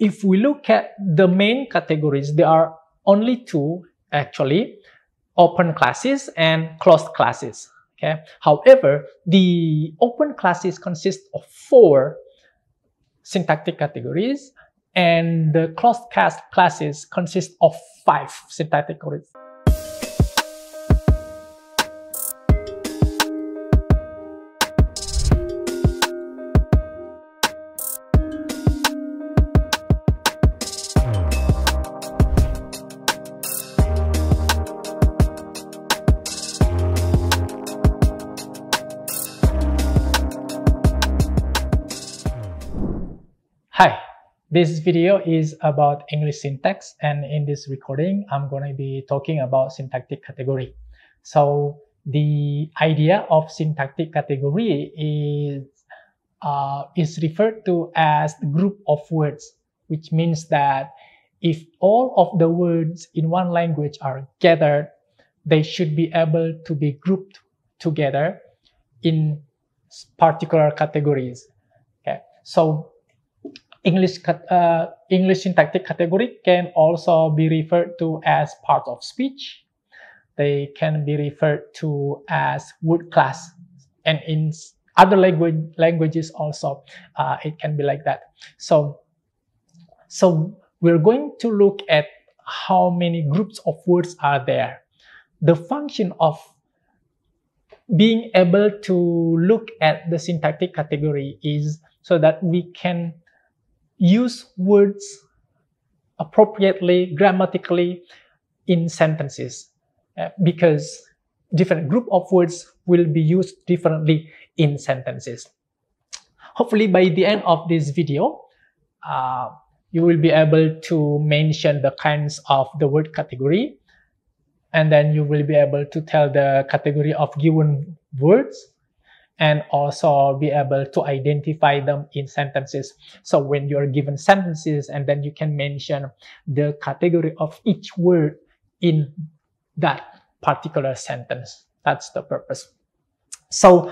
if we look at the main categories, there are only two actually, open classes and closed classes. Okay. However, the open classes consist of 4 syntactic categories, and the closed classes consist of 5 syntactic categories. Hi, this video is about English syntax, and in this recording, I'm going to be talking about syntactic category. So the idea of syntactic category is referred to as the group of words, which means that if all of the words in one language are gathered, they should be able to be grouped together in particular categories. Okay, so English syntactic category can also be referred to as part of speech. They can be referred to as word class, and in other languages also it can be like that. So we're going to look at how many groups of words are there. The function of being able to look at the syntactic category is so that we can use words appropriately, grammatically in sentences, because different group of words will be used differently in sentences. Hopefully by the end of this video, you will be able to mention the kinds of the word category, and then you will be able to tell the category of given words, and also be able to identify them in sentences. So when you're given sentences, and then you can mention the category of each word in that particular sentence. That's the purpose. So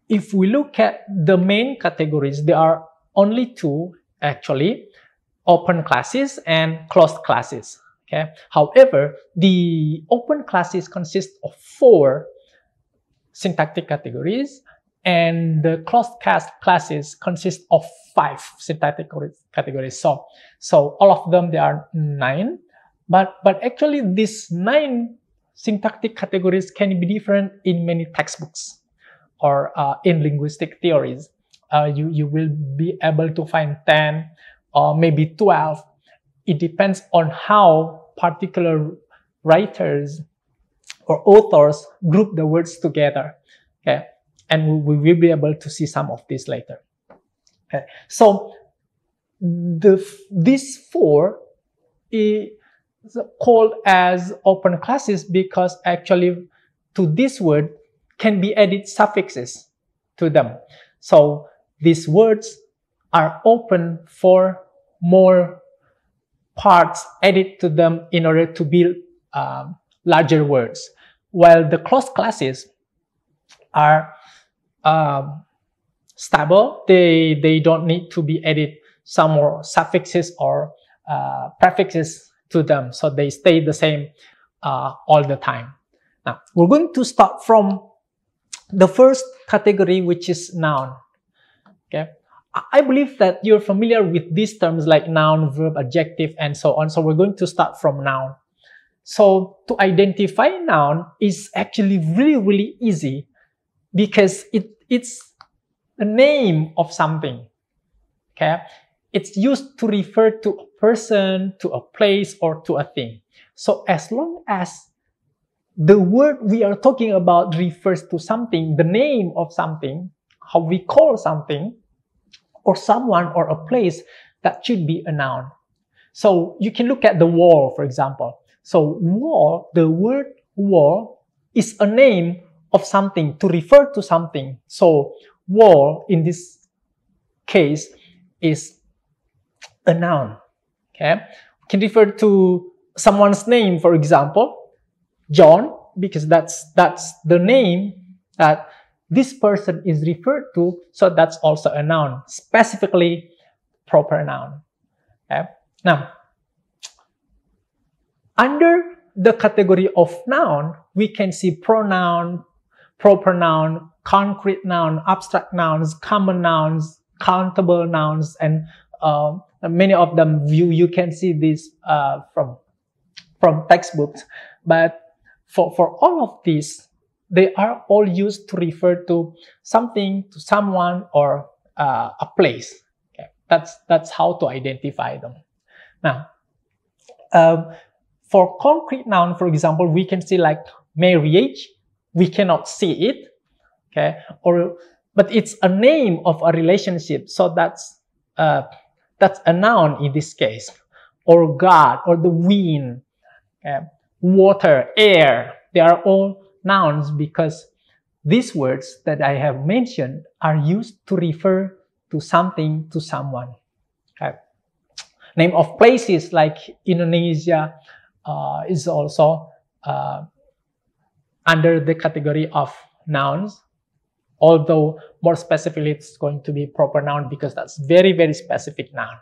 if we look at the main categories, there are only two actually, open classes and closed classes. Okay. However, the open classes consist of 4 syntactic categories, and the closed classes consist of 5 syntactic categories. So all of them, there are 9, but actually these 9 syntactic categories can be different in many textbooks or in linguistic theories. You will be able to find 10 or maybe 12. It depends on how particular writers or authors group the words together. Okay, and we will be able to see some of this later. Okay, so these 4 is called as open classes because actually to this word can be added suffixes to them. So these words are open for more parts added to them in order to build larger words, while the closed classes are stable. They don't need to be added some more suffixes or prefixes to them, so they stay the same all the time. Now we're going to start from the first category, which is noun. Okay, I believe that you're familiar with these terms like noun, verb, adjective, and so on. So we're going to start from noun. So to identify noun is actually really easy because it's a name of something. Okay, it's used to refer to a person, to a place, or to a thing. So as long as the word we are talking about refers to something, the name of something, how we call something, or someone, or a place, that should be a noun. So you can look at the wall, for example. So wall, the word wall is a name of something to refer to something. So wall in this case is a noun. Okay, can refer to someone's name, for example, John, because that's the name that this person is referred to, so that's also a noun. Specifically, proper noun. Okay? Now, under the category of noun, we can see pronoun, proper noun, concrete noun, abstract nouns, common nouns, countable nouns, and many of them you can see this from textbooks. But for all of these, they are all used to refer to something, to someone, or a place. Okay? That's how to identify them. Now, for concrete noun, for example, we can see like marriage. We cannot see it, okay? But it's a name of a relationship, so that's a noun in this case. Or God, or the wind, okay? Water, air. They are all nouns because these words that I have mentioned are used to refer to something, to someone. Okay? Name of places like Indonesia is also under the category of nouns, although more specifically it's going to be proper noun because that's very, very specific noun,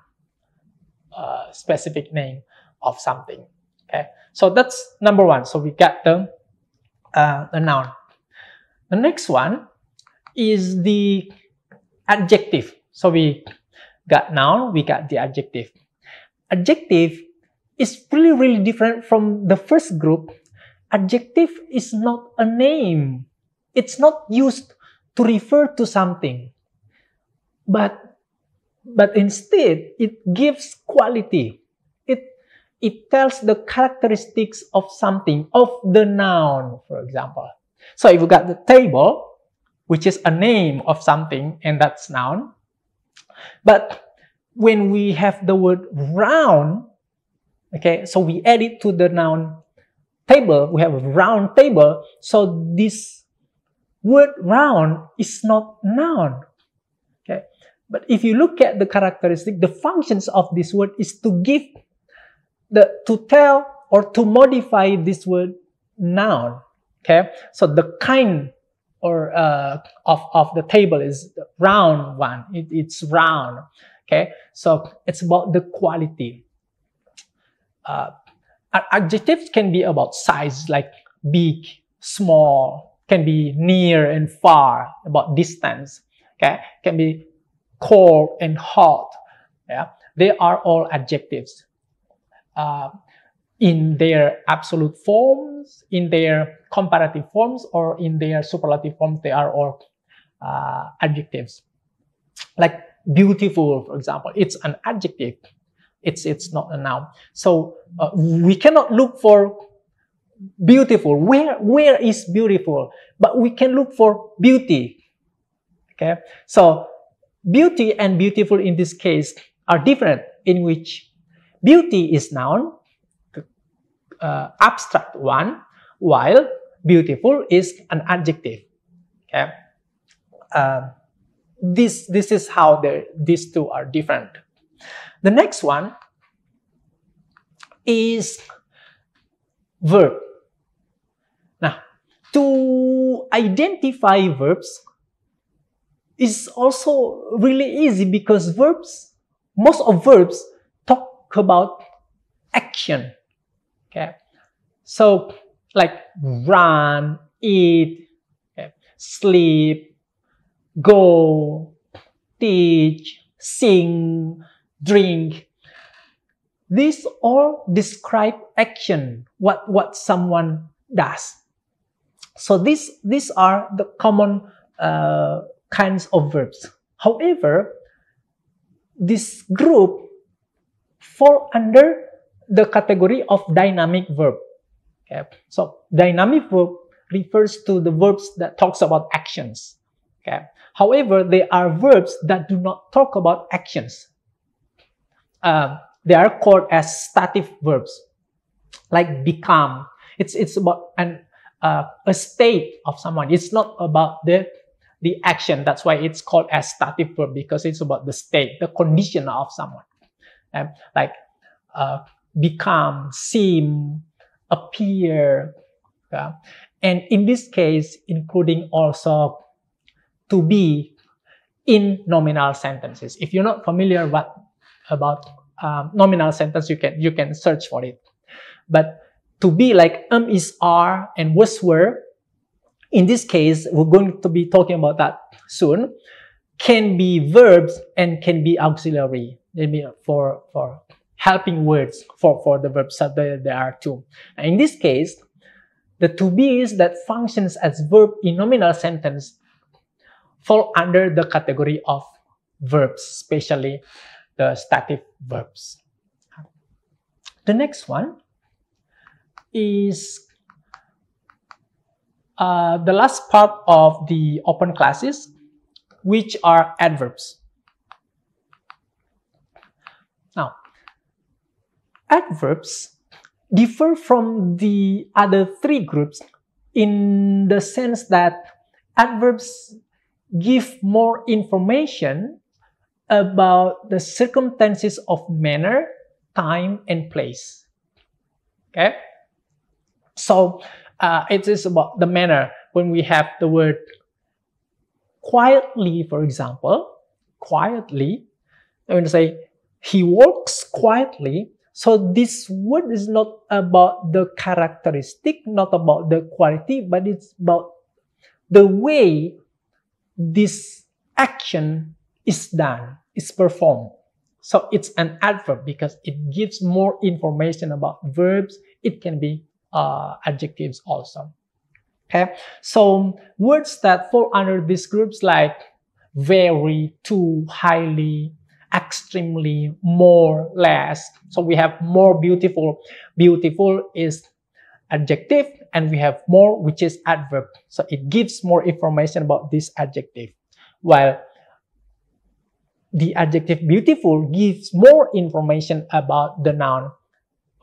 specific name of something. Okay, so that's number one. So we got the noun. The next one is the adjective. So we got noun, we got the adjective. Adjective is really, really different from the first group. Adjective is not a name. It's not used to refer to something. But instead, it gives quality. It tells the characteristics of something, of the noun, for example. So if you got the table, which is a name of something, and that's noun. But when we have the word round, okay, so we add it to the noun table, we have a round table, so this word round is not noun. Okay, but if you look at the characteristic, the functions of this word is to give to tell or to modify this word noun. Okay, so the kind or of the table is the round one. It's round. Okay, so it's about the quality. Adjectives can be about size, like big, small, can be near and far, about distance. Okay, can be cold and hot. Yeah, they are all adjectives. In their absolute forms, in their comparative forms, or in their superlative forms, they are all adjectives. Like beautiful, for example, it's an adjective. It's not a noun. So we cannot look for beautiful. Where is beautiful? But we can look for beauty. Okay, so beauty and beautiful in this case are different, in which beauty is noun, abstract one, while beautiful is an adjective. Okay, this is how these two are different. The next one is verb. Now, to identify verbs is also really easy because most of verbs talk about action. Okay, so like run, eat, okay, sleep, go, teach, sing, drink. These all describe action, what someone does. So these are the common kinds of verbs. However, this group fall under the category of dynamic verb. Okay, so dynamic verb refers to the verbs that talks about actions. Okay, however, there are verbs that do not talk about actions. They are called as stative verbs, like become. It's about a state of someone. It's not about the action. That's why it's called as stative verb, because it's about the state, the condition of someone. Like become, seem, appear. Okay? And in this case, including also to be in nominal sentences. If you're not familiar about nominal sentence, you can search for it. But to be like is are and was were, in this case, we're going to be talking about that soon, can be verbs and can be auxiliary. Maybe for helping words for the verbs. So there are two. And in this case, the to be's that functions as verb in nominal sentence fall under the category of verbs, especially the stative verbs. The next one is the last part of the open classes, which are adverbs. Now, adverbs differ from the other three groups in the sense that adverbs give more information about the circumstances of manner, time, and place. Okay? So, it is about the manner. When we have the word quietly, for example, quietly, I'm going to say, he works quietly. So this word is not about the characteristic, not about the quality, but it's about the way this action is done, is performed. So it's an adverb because it gives more information about verbs. It can be adjectives also. Okay, so words that fall under these groups like very, too, highly, extremely, more, less. So we have more beautiful. Beautiful is adjective, and we have more, which is adverb. So it gives more information about this adjective, while the adjective beautiful gives more information about the noun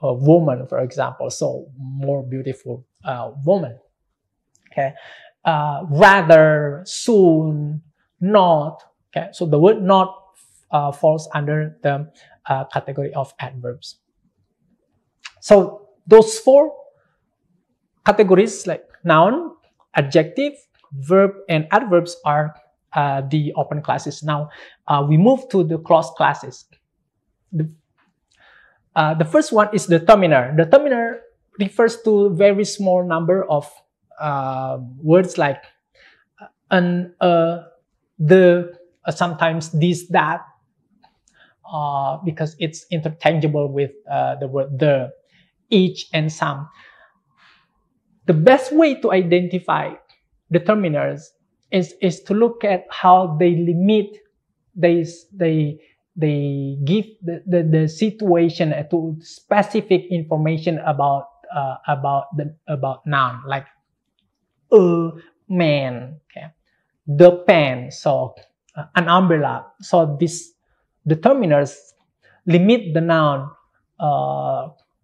woman, for example. So more beautiful woman. Okay, rather, soon, not. Okay, so the word not falls under the category of adverbs. So those four categories like noun, adjective, verb, and adverbs are the open classes. Now we move to the closed classes. The first one is the determiner. The determiner refers to a very small number of words like an, the, sometimes this, that, because it's interchangeable with the word the, each, and some. The best way to identify determiners is to look at how they limit, they give the situation to specific information about noun, like a man, okay, the pen, so an umbrella. So these determiners limit the noun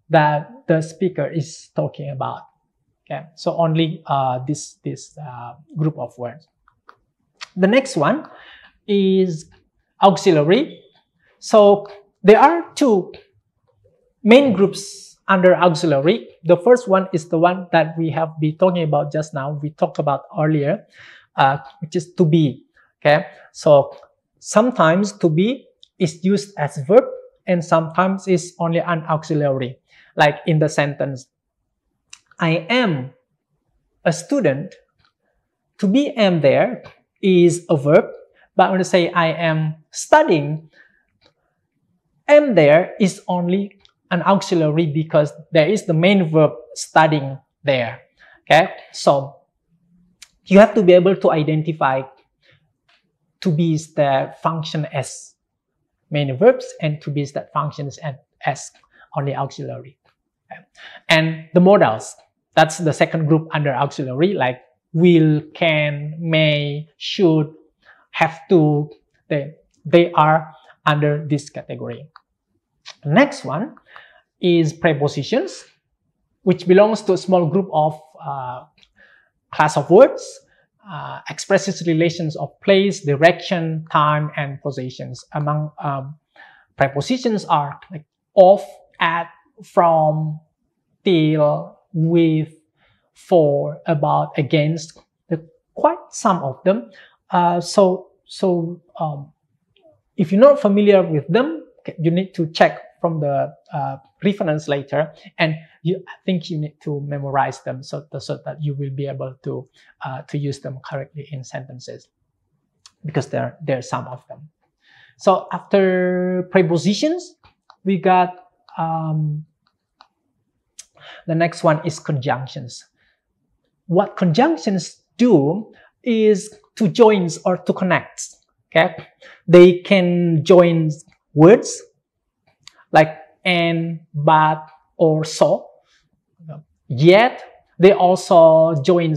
that the speaker is talking about. Okay, so only this group of words. The next one is auxiliary. So there are two main groups under auxiliary. The first one is the one that we have been talking about just now. We talked about earlier, which is to be. Okay, so sometimes to be is used as verb, and sometimes is only an auxiliary. Like in the sentence, I am a student. To be am there is a verb, but when you say I am studying, am there is only an auxiliary because there is the main verb studying there. Okay, so you have to be able to identify to be's that function as main verbs and to be's that functions as only auxiliary. Okay. And the modals, that's the second group under auxiliary, like will, can, may, should, have to. They are under this category. Next one is prepositions, which belongs to a small group of class of words, expresses relations of place, direction, time, and positions. Among prepositions are like of, at, from, till, with, for, about, against. Quite some of them. So if you're not familiar with them, you need to check from the reference later, and I think you need to memorize them so that you will be able to use them correctly in sentences, because there are some of them. So after prepositions, we got the next one is conjunctions. What conjunctions do is to join or to connect. Okay, they can join words like and, but, or so. Yet they also join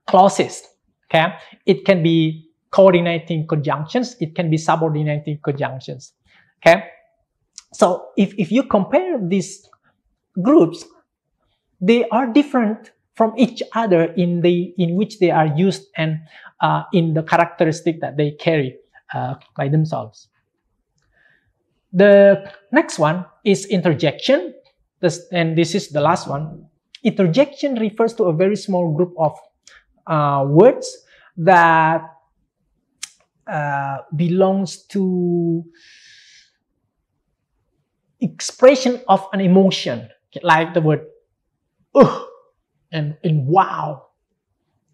clauses. Okay, it can be coordinating conjunctions, it can be subordinating conjunctions. Okay, so if you compare these groups, they are different from each other in which they are used and in the characteristic that they carry by themselves. The next one is interjection, and this is the last one. Interjection refers to a very small group of words that belongs to expression of an emotion, like the word and wow.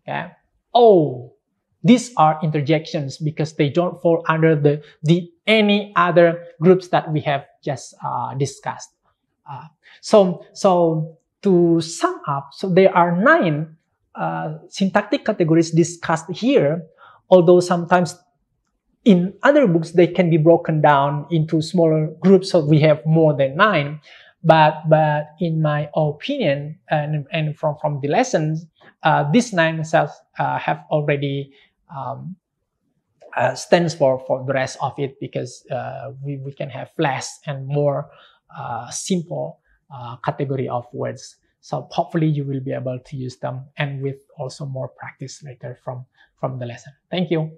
Okay. Oh, these are interjections because they don't fall under the any other groups that we have just discussed. So to sum up, so there are 9 syntactic categories discussed here, although sometimes in other books they can be broken down into smaller groups, so we have more than 9. But in my opinion, and from the lessons, these 9 cells have already stands for the rest of it, because we can have less and more simple category of words. So hopefully you will be able to use them, and with also more practice later from the lesson. Thank you.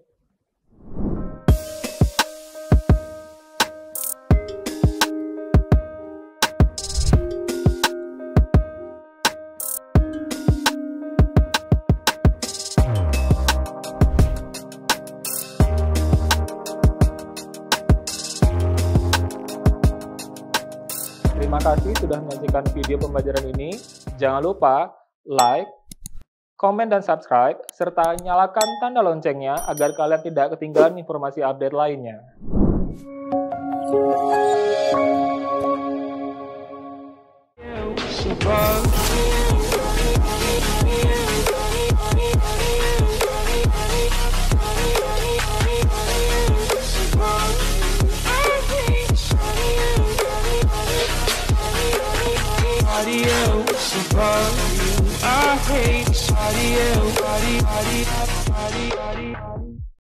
Terima kasih sudah menyaksikan video pembelajaran ini. Jangan lupa like, komen, dan subscribe, serta nyalakan tanda loncengnya agar kalian tidak ketinggalan informasi update lainnya. I hate